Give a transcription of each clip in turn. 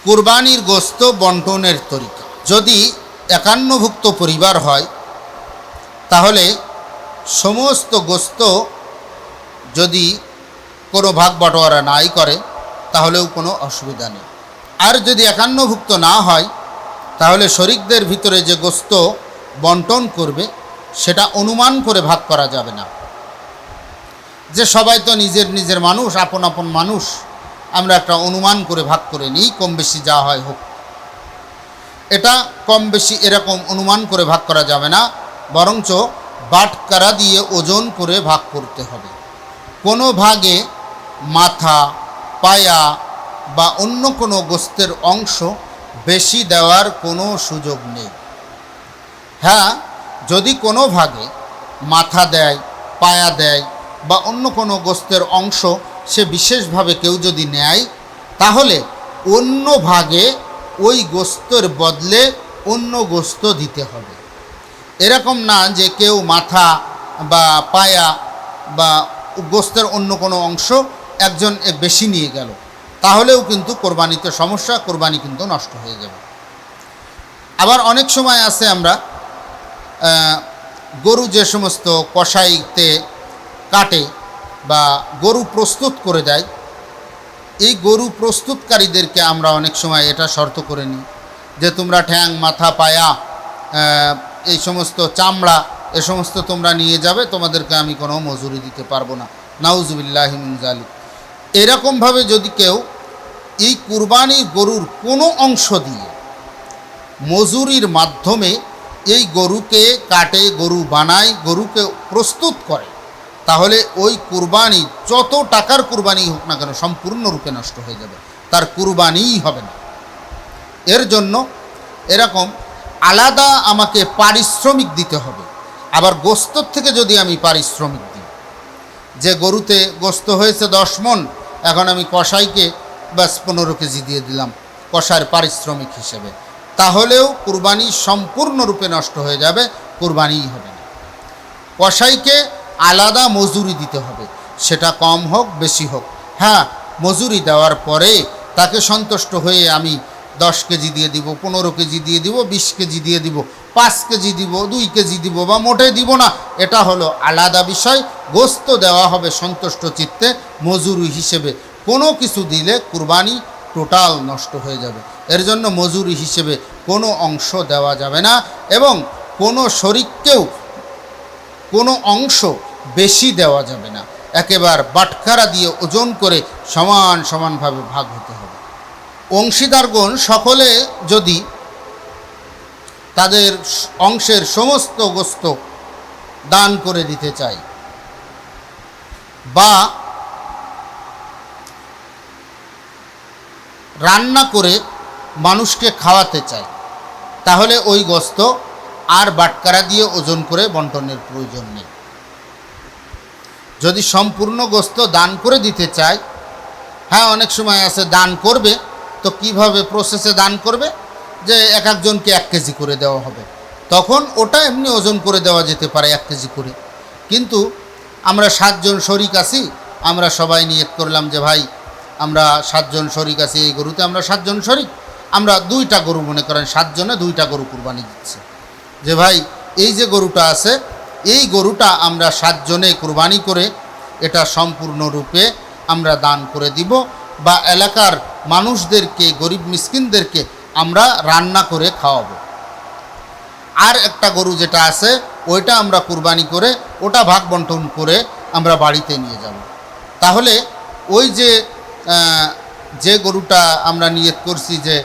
কুরবানির গোশত বন্টনের তরিকা। যদি একান্নভুক্ত পরিবার হয় তাহলে সমস্ত গোশত যদি কোনো ভাগ বাটোয়ারা নাই করে তাহলেও কোনো অসুবিধা নেই। আর যদি একান্নভুক্ত না হয় তাহলে শরিকদের ভিতরে যে গোশত বন্টন করবে সেটা অনুমান করে ভাগ করা যাবে না, যে সবাই তো নিজের নিজের মানুষ, আপন আপন মানুষ, আমরা একটা অনুমান করে ভাগ করে নিই, কম বেশি যা হয় হোক। এটা কম বেশি এরকম অনুমান করে ভাগ করা যাবে না, বরঞ্চ বাটকারা দিয়ে ওজন করে ভাগ করতে হবে। কোনো ভাগে মাথা, পায়া বা অন্য কোনো গোশতের অংশ বেশি দেওয়ার কোনো সুযোগ নেই। হ্যাঁ, যদি কোনো ভাগে মাথা দেয়, পায়া দেয় বা অন্য কোনো গোশতের অংশ সে বিশেষভাবে কেউ যদি নেয় তাহলে অন্য ভাগে ওই গোশতের বদলে অন্য গোশত দিতে হবে। এরকম না যে কেউ মাথা বা পায়া বা গোশতের অন্য কোনো অংশ একজন বেশি নিয়ে গেল, তাহলেও কিন্তু কোরবানিতে সমস্যা, কোরবানি কিন্তু নষ্ট হয়ে যাবে। আবার অনেক সময় আছে আমরা গরু যে সমস্ত কসাইতে কাটে বা গরু প্রস্তুত করে দেয়, এই গরু প্রস্তুতকারীদেরকে আমরা অনেক সময় এটা শর্ত করে নিই যে তোমরা ঠ্যাং, মাথা, পায়া, এই সমস্ত চামড়া, এ সমস্ত তোমরা নিয়ে যাবে, তোমাদেরকে আমি কোনো মজুরি দিতে পারবো না। নাউজুবিল্লাহি মিন যালিক। এরকমভাবে যদি কেউ এই কুরবানির গরুর কোনো অংশ দিয়ে মজুরির মাধ্যমে এই গরুকে কাটে, গরু বানায়, গরুকে প্রস্তুত করে, তাহলে ওই কুরবানি যত টাকার কুরবানি হোক না কেন সম্পূর্ণরূপে নষ্ট হয়ে যাবে, তার কুরবানিই হবে না। এর জন্য এরকম আলাদা আমাকে পারিশ্রমিক দিতে হবে। আবার গোশতের থেকে যদি আমি পারিশ্রমিক দিই, যে গরুতে গোশত হয়েছে 10 মণ, এখন আমি কসাইকে ব্যাস 15 কেজি দিয়ে দিলাম কসার পারিশ্রমিক হিসেবে, তাহলেও কুরবানি সম্পূর্ণরূপে নষ্ট হয়ে যাবে, কুরবানিই হবে না। কসাইকে আলাদা মজুরি দিতে হবে, সেটা কম হোক বেশি হোক। হ্যাঁ, মজুরি দেওয়ার পরে তাকে সন্তুষ্ট হয়ে আমি 10 কেজি দিয়ে দিব, 15 কেজি দিয়ে দিব, 20 কেজি দিয়ে দিব, 5 কেজি দিব, 2 কেজি দিব বা মোটে দিব না, এটা হলো আলাদা বিষয়। গোশত দেওয়া হবে সন্তুষ্ট চিত্তে মজুরি হিসেবে। কোনো কিছু দিলে কুরবানি টোটাল নষ্ট হয়ে যাবে। এর জন্য মজুরি হিসেবে কোনো অংশ দেওয়া যাবে না এবং কোনো শরিককেও কোনো অংশ বেশি দেওয়া যাবে না। একেবারে বাটখারা দিয়ে ওজন করে সমান সমানভাবে ভাগ হতে হবে। অংশীদারগণ সকলে যদি তাদের অংশের সমস্ত গোশত দান করে দিতে চায় বা রান্না করে মানুষকে খাওয়াতে চায়, তাহলে ওই গোশত আর বাটখারা দিয়ে ওজন করে বন্টনের প্রয়োজন নেই। যদি সম্পূর্ণ গোশত দান করে দিতে চায়, হ্যাঁ অনেক সময় আছে দান করবে, তো কিভাবে প্রসেসে দান করবে, যে এক একজনকে 1 কেজি করে দেওয়া হবে, তখন ওটা এমনি ওজন করে দেওয়া যেতে পারে 1 কেজি করে। কিন্তু আমরা 7 জন শরিক আছি, আমরা সবাই নিয়ত করলাম যে ভাই আমরা 7 জন শরিক আছি, এই গরুতে আমরা 7 জন শরিক, আমরা 2টা গরু, মনে করেন 7 জনে 2টা গরু কুরবানি দিচ্ছে, যে ভাই এই যে গরুটা আছে এই গরুটা আমরা 7 জনে কুরবানি করে এটা সম্পূর্ণরূপে আমরা দান করে দিব বা এলাকার মানুষদেরকে, গরিব মিসকিনদেরকে আমরা রান্না করে খাওয়াবো। আর একটা গরু যেটা আছে ওইটা আমরা কুরবানি করে ওটা ভাগ বন্টন করে আমরা বাড়িতে নিয়ে যাব। তাহলে ওই যে গরুটা আমরা নিয়ত করছি যে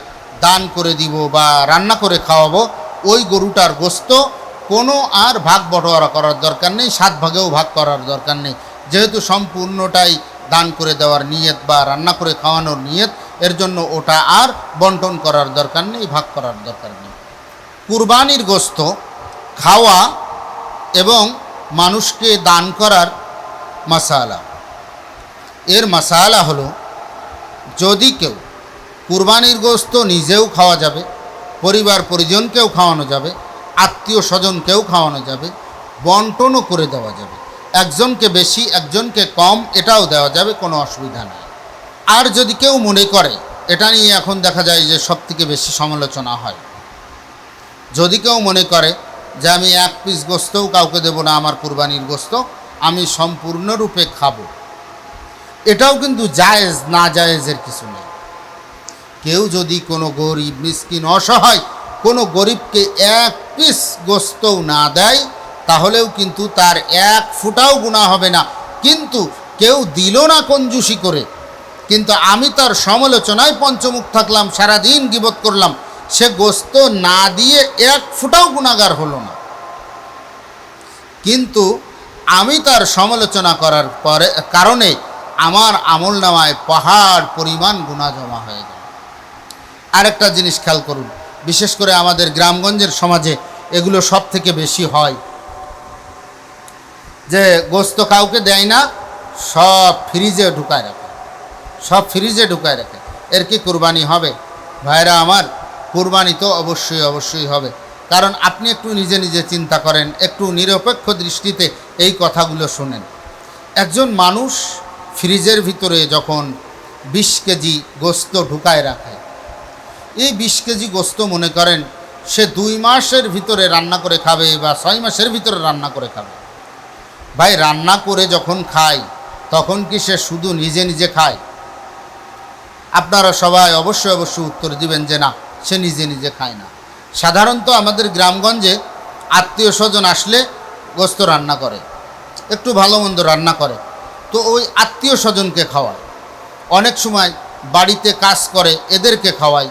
দান করে দিব বা রান্না করে খাওয়াবো, ওই গরুটার গোশত কোনো আর ভাগ বটোয়ারা করার দরকার নেই, 7 ভাগেও ভাগ করার দরকার নেই, যেহেতু সম্পূর্ণটাই দান করে দেওয়ার নিয়ত বা রান্না করে খাওয়ানোর নিয়ত। এর জন্য ওটা আর বন্টন করার দরকার নেই, ভাগ করার দরকার নেই। কুরবানির গোশত খাওয়া এবং মানুষকে দান করার মাসালা, এর মাসালা হলো, যদি কেউ কুরবানির গোশত নিজেও খাওয়া যাবে, পরিবার পরিজনকেও খাওয়ানো যাবে, আত্মীয় স্বজনকেও খাওয়ানো যাবে, বন্টনও করে দেওয়া যাবে, একজনকে বেশি একজনকে কম এটাও দেওয়া যাবে, কোনো অসুবিধা নেই। আর যদি কেউ মনে করে এটা নিয়ে এখন দেখা যায় যে সবথেকে বেশি সমালোচনা হয়। যদি কেউ মনে করে যে আমি এক পিস গোস্তও কাউকে দেব না, আমার কুরবানির গোস্ত আমি সম্পূর্ণরূপে খাবো, এটাও কিন্তু জায়েজ, না জায়েজের কিছু নেই। কেউ যদি কোনো গরিব মিসকিন অসহায় কোনো গরিবকে এক পিস গোস্তও না দেয়, তাহলেও কিন্তু তার এক ফুটাও গুনাহ হবে না। কিন্তু কেউ দিল না কঞ্জুসি করে, কিন্তু আমি তার সমালোচনায় পঞ্চমুখ থাকলাম, সারাদিন গীবত করলাম, সে গোস্ত না দিয়ে এক ফুটাও গুনাহগার হলো না। কিন্তু আমি তার সমালোচনা করার পরে কারণে আমার আমলনামায় পাহাড় পরিমাণ গুনাহ জমা হয়ে গেল। আরেকটা জিনিস খেয়াল করুন, বিশেষ করে আমাদের গ্রামগঞ্জের সমাজে এগুলো সব থেকে বেশি হয়, যে গোস্ত কাউকে দেয় না, সব ফ্রিজে ঢুকায় রাখে, সব ফ্রিজে ঢুকায় রাখে। এর কি কুরবানি হবে? ভাইরা আমার, কুরবানি তো অবশ্যই অবশ্যই হবে। কারণ আপনি একটু নিজে নিজে চিন্তা করেন, একটু নিরপেক্ষ দৃষ্টিতে এই কথাগুলো শোনেন। একজন মানুষ ফ্রিজের ভিতরে যখন 20 কেজি গোস্ত ঢুকায় রাখে, এই 20 কেজি গোস্ত মনে করেন সে 2 মাসের ভিতরে রান্না করে খাবে বা 6 মাসের ভিতরে রান্না করে খাবে। ভাই, রান্না করে যখন খায় তখন কি সে শুধু নিজে নিজে খায়? আপনারা সবাই অবশ্যই অবশ্যই উত্তর দিবেন যে না, সে নিজে নিজে খায় না। সাধারণত আমাদের গ্রামগঞ্জে আত্মীয় স্বজন আসলে গোস্ত রান্না করে, একটু ভালো মন্দ রান্না করে, তো ওই আত্মীয় স্বজনকে খাওয়ায়। অনেক সময় বাড়িতে কাজ করে এদেরকে খাওয়ায়,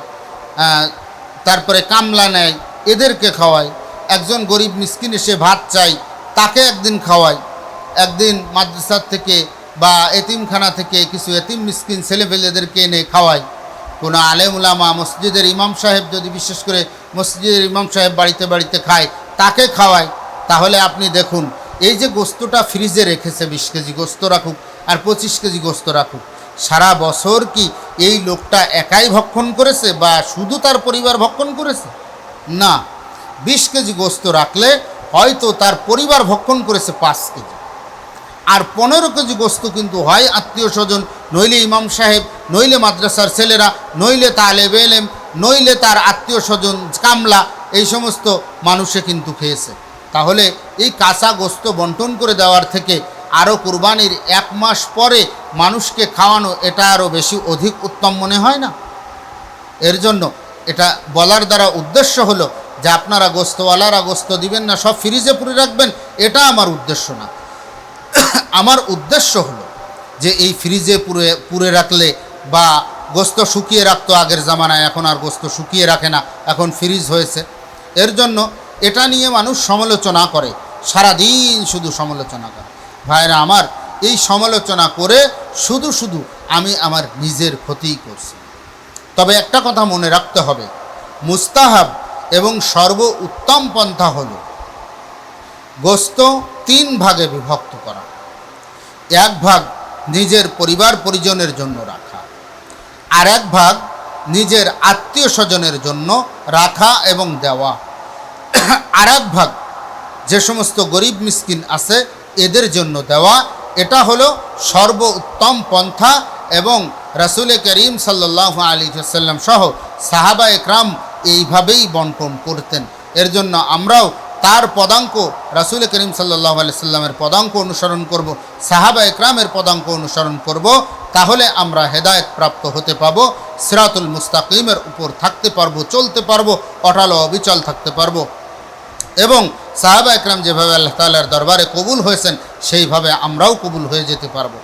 তারপরে কামলা নেয় এদেরকে খাওয়ায়। একজন গরিব মিসকিন এসে ভাত চাই, তাকে একদিন খাওয়ায়। একদিন মাদ্রাসার থেকে বা এতিমখানা থেকে কিছু এতিম মিসকিন ছেলেপেলেদেরকে এনে খাওয়ায়। কোনো আলেম উলামা, মসজিদের ইমাম সাহেব, যদি বিশেষ করে মসজিদের ইমাম সাহেব বাড়িতে বাড়িতে খায়, তাকে খাওয়ায়। তাহলে আপনি দেখুন, এই যে গোস্তটা ফ্রিজে রেখেছে, 20 কেজি গোস্ত রাখুক আর 25 কেজি গোস্ত রাখুক, সারা বছর কি এই লোকটা একাই ভক্ষণ করেছে বা শুধু তার পরিবার ভক্ষণ করেছে? না, 20 কেজি গোস্ত রাখলে হয়তো তার পরিবার ভক্ষণ করেছে 5 কেজি, আর 15 কেজি গোস্ত কিন্তু হয় আত্মীয় স্বজন, নইলে ইমাম সাহেব, নইলে মাদ্রাসার ছেলেরা, নইলে তালেবে ইলম, নইলে তার আত্মীয় স্বজন কামলা, এই সমস্ত মানুষে কিন্তু খেয়েছে। তাহলে এই কাঁচা গোস্ত বন্টন করে দেওয়ার থেকে আরও কুরবানির 1 মাস পরে মানুষকে খাওয়ানো, এটা আরও বেশি অধিক উত্তম মনে হয় না? এর জন্য এটা বলার দ্বারা উদ্দেশ্য হলো যে আপনারা গোস্তওয়ালারা গোস্ত দিবেন না, সব ফ্রিজে পুরে রাখবেন, এটা আমার উদ্দেশ্য না। আমার উদ্দেশ্য হলো যে এই ফ্রিজে পুরে রাখলে বা গোস্ত শুকিয়ে রাখতো আগের জামানায়, এখন আর গোস্ত শুকিয়ে রাখে না, এখন ফ্রিজ হয়েছে। এর জন্য এটা নিয়ে মানুষ সমালোচনা করে, সারাদিন শুধু সমালোচনা করে। ভাইরা আমার, এই সমালোচনা করে শুধু শুধু আমি আমার নিজের ক্ষতিই করছি। তবে একটা কথা মনে রাখতে হবে, মুস্তাহাব এবং সর্ব উত্তম পন্থা হলো গোস্ত 3 ভাগে বিভক্ত করা। 1 ভাগ নিজের পরিবার পরিজনের জন্য রাখা, আর 1 ভাগ নিজের আত্মীয় স্বজনের জন্য রাখা এবং দেওয়া, আর 1 ভাগ যে সমস্ত গরিব মিসকিন আছে এদের জন্য দেওয়া। এটা হলো সর্ব উত্তম পন্থা এবং রাসূল করিম সাল্লাল্লাহু আলাইহি ওয়াসাল্লাম সহ সাহাবা একরাম এইভাবেই বন্টন করতেন। এর জন্য আমরাও তার পদাঙ্ক, রাসূল করিম সাল্লাল্লাহু আলাইহি ওয়াসাল্লামের পদাঙ্ক অনুসরণ করব, সাহাবা একরামের পদাঙ্ক অনুসরণ করব। তাহলে আমরা হেদায়েত প্রাপ্ত হতে পাবো, সিরাতুল মুস্তাকিমের উপর থাকতে পারবো, চলতে পারবো, অটল অবিচল থাকতে পারবো, এবং সাহাবা একরাম যেভাবে আল্লাহ তাআলার দরবারে কবুল হয়েছেন সেইভাবে আমরাও কবুল হয়ে যেতে পারবো।